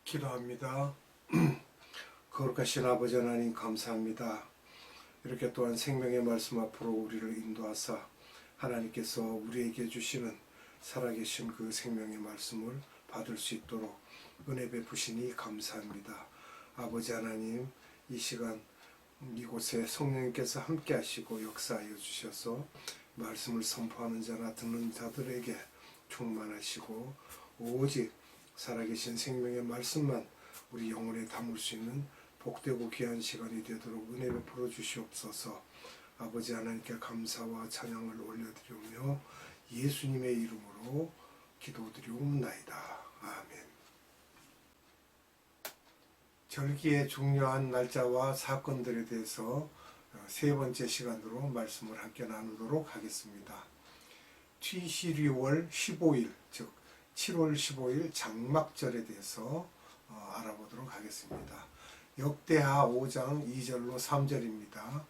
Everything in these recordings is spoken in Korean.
기도합니다. 거룩하신 아버지 하나님 감사합니다. 이렇게 또한 생명의 말씀 앞으로 우리를 인도하사 하나님께서 우리에게 주시는 살아계신 그 생명의 말씀을 받을 수 있도록 은혜 베푸시니 감사합니다. 아버지 하나님, 이 시간 이곳에 성령님께서 함께 하시고 역사하여 주셔서 말씀을 선포하는 자나 듣는 자들에게 충만하시고 오직 살아계신 생명의 말씀만 우리 영혼에 담을 수 있는 복되고 귀한 시간이 되도록 은혜 베풀어 주시옵소서. 아버지 하나님께 감사와 찬양을 올려드리며 예수님의 이름으로 기도드리옵나이다. 아멘. 절기의 중요한 날짜와 사건들에 대해서 세 번째 시간으로 말씀을 함께 나누도록 하겠습니다. 취시리월 15일, 즉 7월 15일 장막절에 대해서 알아보도록 하겠습니다. 역대하 5장 2절로 3절입니다.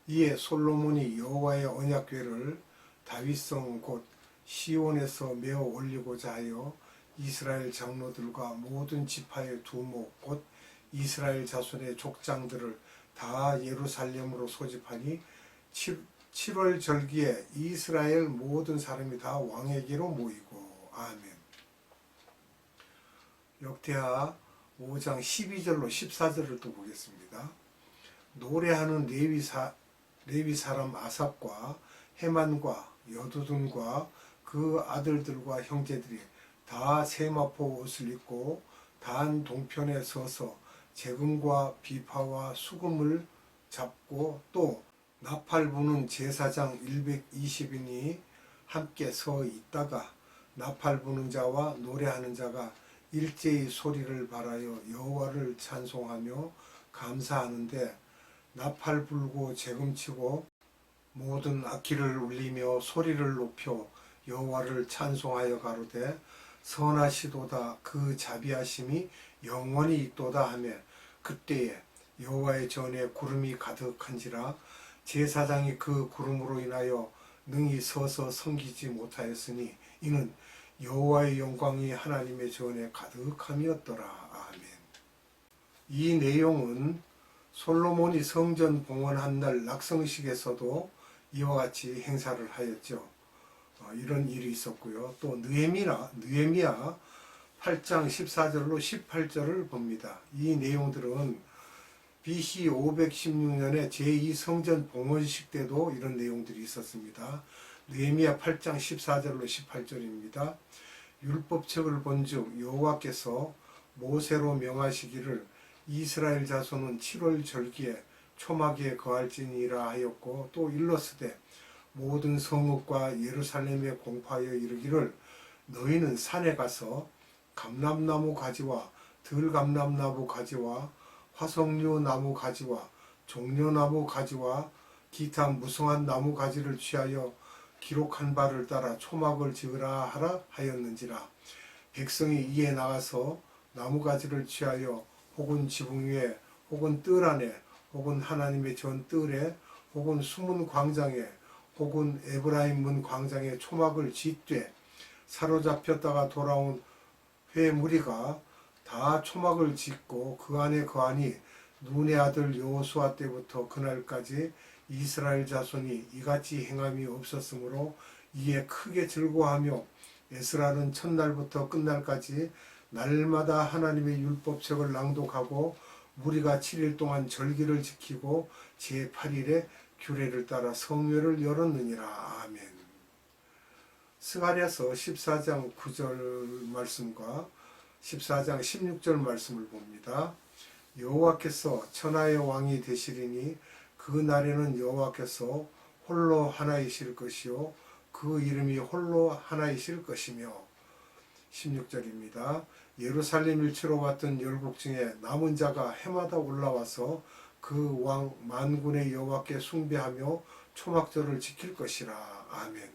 이에 솔로몬이 여호와의 언약궤를 다윗성 곧 시온에서 메어 올리고자 하여 이스라엘 장로들과 모든 지파의 두목 곧 이스라엘 자손의 족장들을 다 예루살렘으로 소집하니 7월 절기에 이스라엘 모든 사람이 다 왕에게로 모이고. 아멘. 역대하 5장 12절로 14절을 또 보겠습니다. 노래하는 레위 사람 아삽과 헤만과 여두둔과 그 아들들과 형제들이 다 세마포 옷을 입고 단 동편에 서서 재금과 비파와 수금을 잡고 또 나팔 부는 제사장 120인이 함께 서 있다가 나팔 부는 자와 노래하는 자가 일제히 소리를 발하여 여호와를 찬송하며 감사하는데 나팔 불고 재금치고 모든 악기를 울리며 소리를 높여 여호와를 찬송하여 가로되 선하시도다 그 자비하심이 영원히 있도다 하며 그때에 여호와의 전에 구름이 가득한지라 제사장이 그 구름으로 인하여 능히 서서 섬기지 못하였으니 이는 여호와의 영광이 하나님의 전에 가득함이었더라. 아멘. 이 내용은 솔로몬이 성전 봉헌한 날 낙성식에서도 이와 같이 행사를 하였죠. 이런 일이 있었고요. 또 느헤미야 8장 14절로 18절을 봅니다. 이 내용들은 BC 516년에 제2성전 봉헌식 때도 이런 내용들이 있었습니다. 느헤미야 8장 14절로 18절입니다. 율법책을 본즉 여호와께서 모세로 명하시기를 이스라엘 자손은 7월 절기에 초막에 거할지니라 하였고 또 일러스되 모든 성읍과 예루살렘에 공포하여 이르기를 너희는 산에 가서 감람나무 가지와 들감람나무 가지와 화석류 나무 가지와 종려나무 가지와 기타 무성한 나무 가지를 취하여 기록한 바를 따라 초막을 지으라 하라 하였는지라. 백성이 이에 나가서 나무가지를 취하여 혹은 지붕 위에 혹은 뜰 안에 혹은 하나님의 전 뜰에 혹은 수문 광장에 혹은 에브라임 문 광장에 초막을 짓되 사로잡혔다가 돌아온 회 무리가 다 초막을 짓고 그 안에 거하니 눈의 아들 여호수아 때부터 그날까지 이스라엘 자손이 이같이 행함이 없었으므로 이에 크게 즐거워하며 에스라는 첫날부터 끝날까지 날마다 하나님의 율법책을 낭독하고 무리가 7일 동안 절기를 지키고 제8일에 규례를 따라 성회를 열었느니라. 아멘. 스가랴서 14장 9절 말씀과 14장 16절 말씀을 봅니다. 여호와께서 천하의 왕이 되시리니 그 날에는 여호와께서 홀로 하나이실 것이요 그 이름이 홀로 하나이실 것이며 16절입니다. 예루살렘 일치로 왔던 열국 중에 남은 자가 해마다 올라와서 그 왕 만군의 여호와께 숭배하며 초막절을 지킬 것이라. 아멘.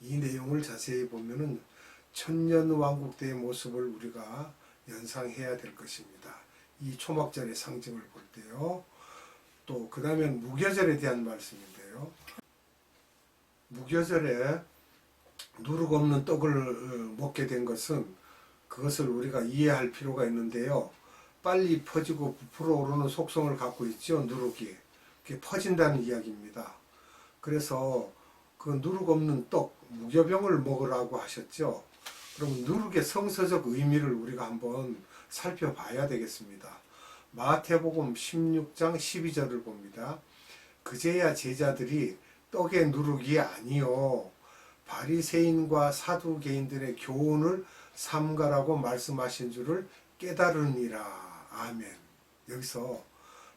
이 내용을 자세히 보면은 천년 왕국 때의 모습을 우리가 연상해야 될 것입니다. 이 초막절의 상징을 볼 때요. 또 그 다음엔 무교절에 대한 말씀인데요. 무교절에 누룩 없는 떡을 먹게 된 것은 그것을 우리가 이해할 필요가 있는데요. 빨리 퍼지고 부풀어 오르는 속성을 갖고 있죠. 누룩이. 그게 퍼진다는 이야기입니다. 그래서 그 누룩 없는 떡, 무교병을 먹으라고 하셨죠. 그럼 누룩의 성서적 의미를 우리가 한번 살펴봐야 되겠습니다. 마태복음 16장 12절을 봅니다. 그제야 제자들이 떡의 누룩이 아니요 바리새인과 사두개인들의 교훈을 삼가라고 말씀하신 줄을 깨달으니라. 아멘. 여기서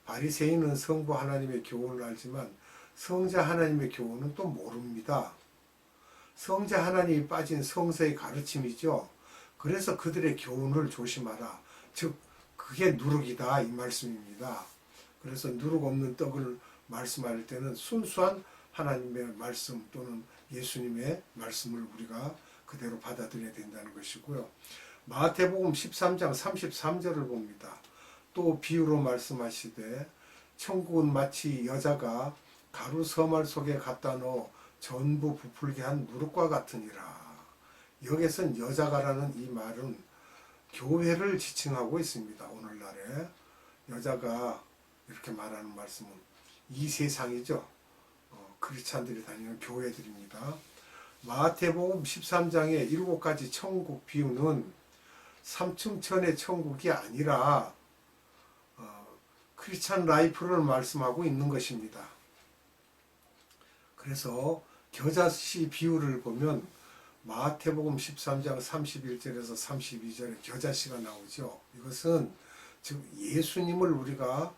바리새인은 성부 하나님의 교훈을 알지만 성자 하나님의 교훈은 또 모릅니다. 성자 하나님이 빠진 성서의 가르침이죠. 그래서 그들의 교훈을 조심하라. 즉 그게 누룩이다 이 말씀입니다. 그래서 누룩 없는 떡을 말씀할 때는 순수한 하나님의 말씀 또는 예수님의 말씀을 우리가 그대로 받아들여야 된다는 것이고요. 마태복음 13장 33절을 봅니다. 또 비유로 말씀하시되 천국은 마치 여자가 가루 서말 속에 갖다 넣어 전부 부풀게 한 누룩과 같으니라. 여기서는 여자가라는 이 말은 교회를 지칭하고 있습니다. 오늘날에 여자가 이렇게 말하는 말씀은 이 세상이죠. 크리스찬들이 다니는 교회들입니다. 마태복음 13장의 7가지 천국 비유는 삼층천의 천국이 아니라 크리스찬 라이프를 말씀하고 있는 것입니다. 그래서 겨자씨 비유를 보면 마태복음 13장 31절에서 32절에 겨자씨가 나오죠. 이것은 즉 예수님을 우리가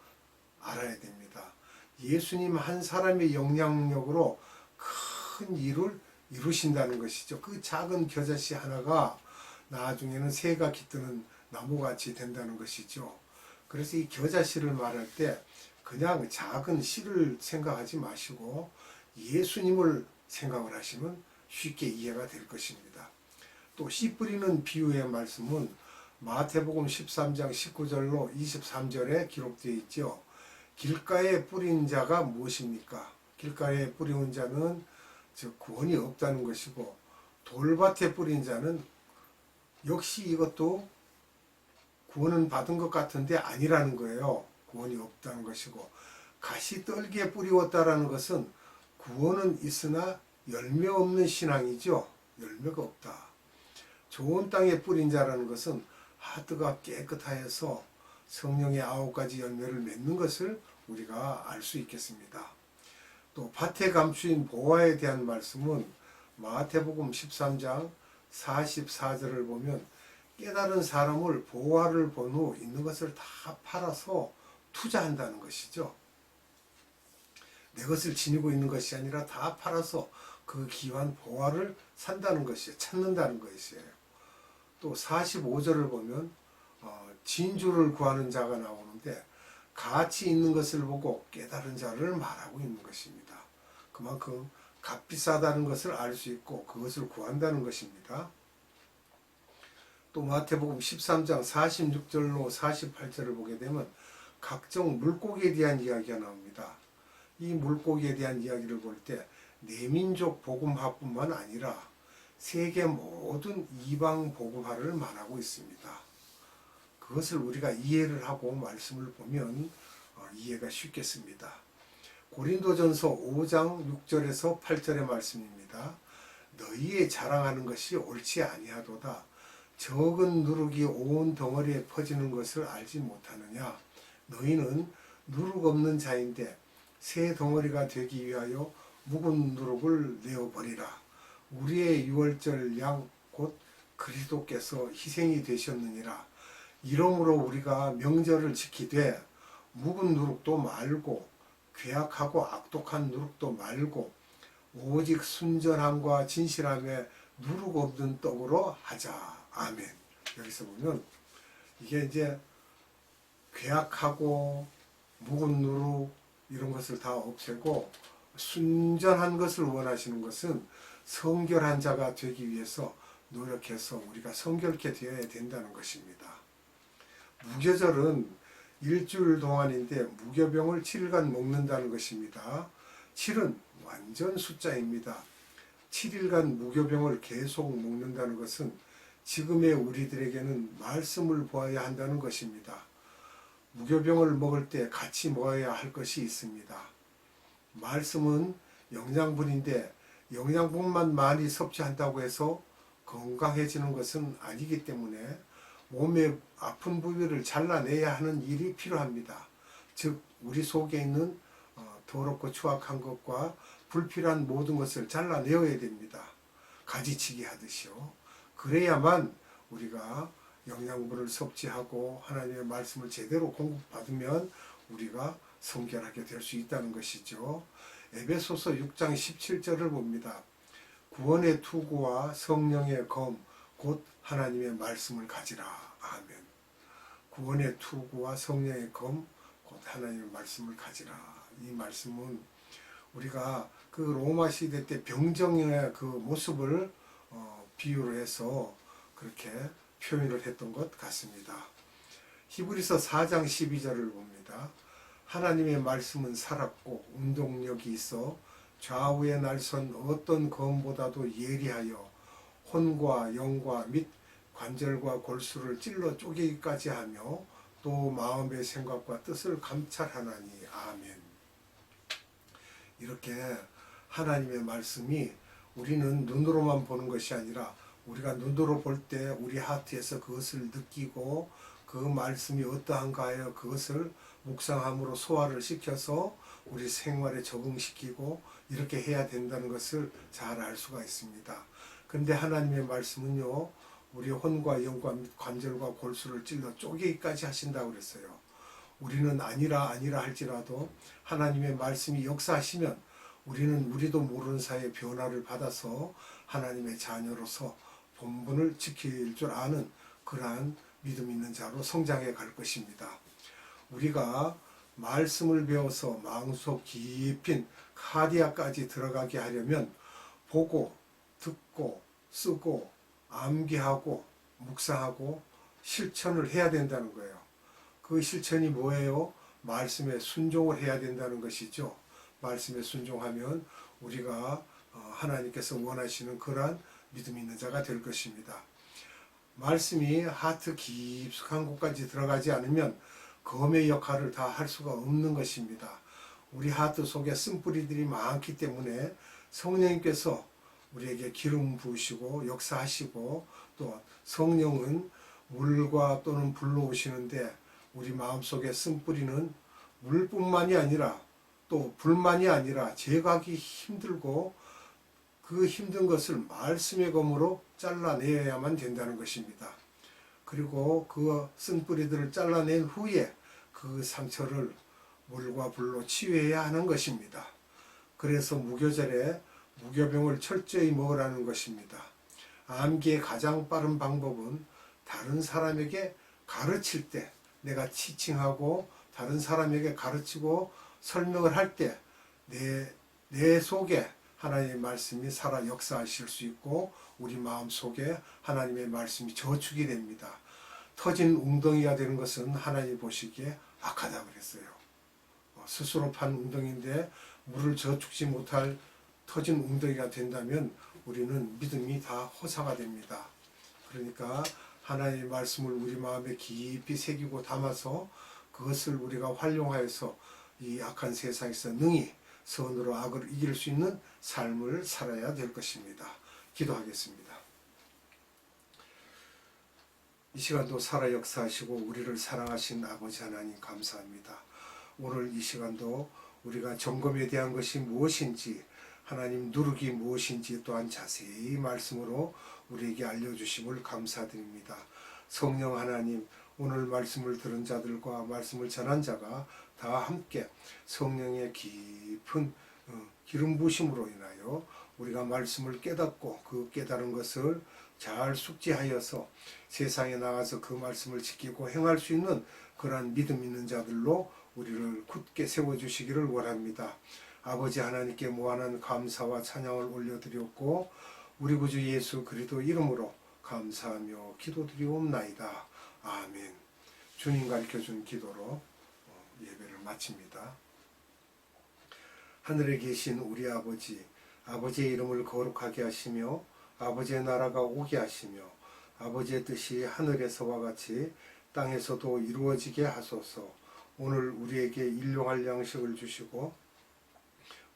알아야 됩니다. 예수님 한 사람의 영향력으로 큰 일을 이루신다는 것이죠. 그 작은 겨자씨 하나가 나중에는 새가 깃드는 나무같이 된다는 것이죠. 그래서 이 겨자씨를 말할 때 그냥 작은 씨를 생각하지 마시고 예수님을 생각을 하시면 쉽게 이해가 될 것입니다. 또 씨 뿌리는 비유의 말씀은 마태복음 13장 19절로 23절에 기록되어 있죠. 길가에 뿌린 자가 무엇입니까? 길가에 뿌린 자는 즉 구원이 없다는 것이고 돌밭에 뿌린 자는 역시 이것도 구원은 받은 것 같은데 아니라는 거예요. 구원이 없다는 것이고 가시떨기에 뿌리웠다라는 것은 구원은 있으나 열매 없는 신앙이죠. 열매가 없다. 좋은 땅에 뿌린 자라는 것은 하드가 깨끗하여서 성령의 9가지 열매를 맺는 것을 우리가 알 수 있겠습니다. 또 밭에 감추인 보화에 대한 말씀은 마태복음 13장 44절을 보면 깨달은 사람을 보화를 본 후 있는 것을 다 팔아서 투자한다는 것이죠. 내 것을 지니고 있는 것이 아니라 다 팔아서 그 귀한 보화를 산다는 것이에요. 찾는다는 것이에요. 또 45절을 보면 진주를 구하는 자가 나오는데 가치 있는 것을 보고 깨달은 자를 말하고 있는 것입니다. 그만큼 값비싸다는 것을 알 수 있고 그것을 구한다는 것입니다. 또 마태복음 13장 46절로 48절을 보게 되면 각종 물고기에 대한 이야기가 나옵니다. 이 물고기에 대한 이야기를 볼 때 내민족 복음화뿐만 아니라 세계 모든 이방 복음화를 말하고 있습니다. 그것을 우리가 이해를 하고 말씀을 보면 이해가 쉽겠습니다. 고린도전서 5장 6절에서 8절의 말씀입니다. 너희의 자랑하는 것이 옳지 아니하도다. 적은 누룩이 온 덩어리에 퍼지는 것을 알지 못하느냐. 너희는 누룩 없는 자인데 새 덩어리가 되기 위하여 묵은 누룩을 내어버리라. 우리의 유월절 양 곧 그리스도께서 희생이 되셨느니라. 이러므로 우리가 명절을 지키되 묵은 누룩도 말고 괴악하고 악독한 누룩도 말고 오직 순전함과 진실함에 누룩 없는 떡으로 하자. 아멘. 여기서 보면 이게 이제 괴악하고 묵은 누룩 이런 것을 다 없애고 순전한 것을 원하시는 것은 성결한 자가 되기 위해서 노력해서 우리가 성결케 되어야 된다는 것입니다. 무교절은 일주일 동안인데 무교병을 7일간 먹는다는 것입니다. 7은 완전 숫자입니다. 7일간 무교병을 계속 먹는다는 것은 지금의 우리들에게는 말씀을 보아야 한다는 것입니다. 무교병을 먹을 때 같이 먹어야 할 것이 있습니다. 말씀은 영양분인데 영양분만 많이 섭취한다고 해서 건강해지는 것은 아니기 때문에 몸의 아픈 부위를 잘라내야 하는 일이 필요합니다. 즉 우리 속에 있는 더럽고 추악한 것과 불필요한 모든 것을 잘라내어야 됩니다. 가지치기 하듯이요. 그래야만 우리가 영양분을 섭취하고 하나님의 말씀을 제대로 공급받으면 우리가 성결하게 될 수 있다는 것이죠. 에베소서 6장 17절을 봅니다. 구원의 투구와 성령의 검, 곧 하나님의 말씀을 가지라. 아멘. 구원의 투구와 성령의 검, 곧 하나님의 말씀을 가지라. 이 말씀은 우리가 그 로마 시대 때 병정의 그 모습을 비유를 해서 그렇게 표현을 했던 것 같습니다. 히브리서 4장 12절을 봅니다. 하나님의 말씀은 살았고 운동력이 있어 좌우에 날선 어떤 검보다도 예리하여 혼과 영과 및 관절과 골수를 찔러 쪼개기까지 하며 또 마음의 생각과 뜻을 감찰하나니. 아멘. 이렇게 하나님의 말씀이 우리는 눈으로만 보는 것이 아니라 우리가 눈으로 볼 때 우리 하트에서 그것을 느끼고 그 말씀이 어떠한가 하여 그것을 묵상함으로 소화를 시켜서 우리 생활에 적응시키고 이렇게 해야 된다는 것을 잘 알 수가 있습니다. 그런데 하나님의 말씀은요, 우리 혼과 영과 관절과 골수를 찔러 쪼개기까지 하신다고 그랬어요. 우리는 아니라 할지라도 하나님의 말씀이 역사하시면 우리는 우리도 모르는 사이에 변화를 받아서 하나님의 자녀로서 본분을 지킬 줄 아는 그러한 믿음 있는 자로 성장해 갈 것입니다. 우리가 말씀을 배워서 마음속 깊인 카디아까지 들어가게 하려면 보고, 듣고, 쓰고, 암기하고, 묵상하고 실천을 해야 된다는 거예요. 그 실천이 뭐예요? 말씀에 순종을 해야 된다는 것이죠. 말씀에 순종하면 우리가 하나님께서 원하시는 그러한 믿음 있는 자가 될 것입니다. 말씀이 하트 깊숙한 곳까지 들어가지 않으면 검의 역할을 다 할 수가 없는 것입니다. 우리 하트 속에 쓴뿌리들이 많기 때문에 성령님께서 우리에게 기름 부으시고 역사하시고 또 성령은 물과 또는 불로 오시는데 우리 마음속에 쓴뿌리는 물뿐만이 아니라 또 불만이 아니라 제거하기 힘들고 그 힘든 것을 말씀의 검으로 잘라내야만 된다는 것입니다. 그리고 그 쓴뿌리들을 잘라낸 후에 그 상처를 물과 불로 치유해야 하는 것입니다. 그래서 무교절에 무교병을 철저히 먹으라는 것입니다. 암기의 가장 빠른 방법은 다른 사람에게 가르칠 때 내가 티칭하고 다른 사람에게 가르치고 설명을 할 때 내 속에 하나님의 말씀이 살아 역사하실 수 있고 우리 마음 속에 하나님의 말씀이 저축이 됩니다. 터진 웅덩이가 되는 것은 하나님 보시기에 악하다 그랬어요. 스스로 판 웅덩이인데 물을 저축지 못할 터진 웅덩이가 된다면 우리는 믿음이 다 허사가 됩니다. 그러니까 하나님의 말씀을 우리 마음에 깊이 새기고 담아서 그것을 우리가 활용하여서 이 악한 세상에서 능히 선으로 악을 이길 수 있는 삶을 살아야 될 것입니다. 기도하겠습니다. 이 시간도 살아 역사하시고 우리를 사랑하신 아버지 하나님 감사합니다. 오늘 이 시간도 우리가 점검에 대한 것이 무엇인지 하나님 누룩이 무엇인지 또한 자세히 말씀으로 우리에게 알려주심을 감사드립니다. 성령 하나님 오늘 말씀을 들은 자들과 말씀을 전한 자가 다 함께 성령의 깊은 기름 부으심으로 인하여 우리가 말씀을 깨닫고 그 깨달은 것을 잘 숙지하여서 세상에 나가서 그 말씀을 지키고 행할 수 있는 그러한 믿음 있는 자들로 우리를 굳게 세워주시기를 원합니다. 아버지 하나님께 무한한 감사와 찬양을 올려드렸고 우리 구주 예수 그리스도 이름으로 감사하며 기도드리옵나이다. 아멘. 주님 가르쳐준 기도로 예배를 마칩니다. 하늘에 계신 우리 아버지, 아버지의 이름을 거룩하게 하시며 아버지의 나라가 오게 하시며 아버지의 뜻이 하늘에서와 같이 땅에서도 이루어지게 하소서. 오늘 우리에게 일용할 양식을 주시고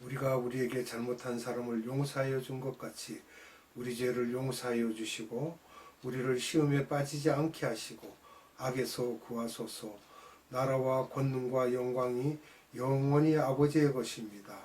우리가 우리에게 잘못한 사람을 용서하여 준 것 같이 우리 죄를 용서하여 주시고 우리를 시험에 빠지지 않게 하시고 악에서 구하소서. 나라와 권능과 영광이 영원히 아버지의 것입니다.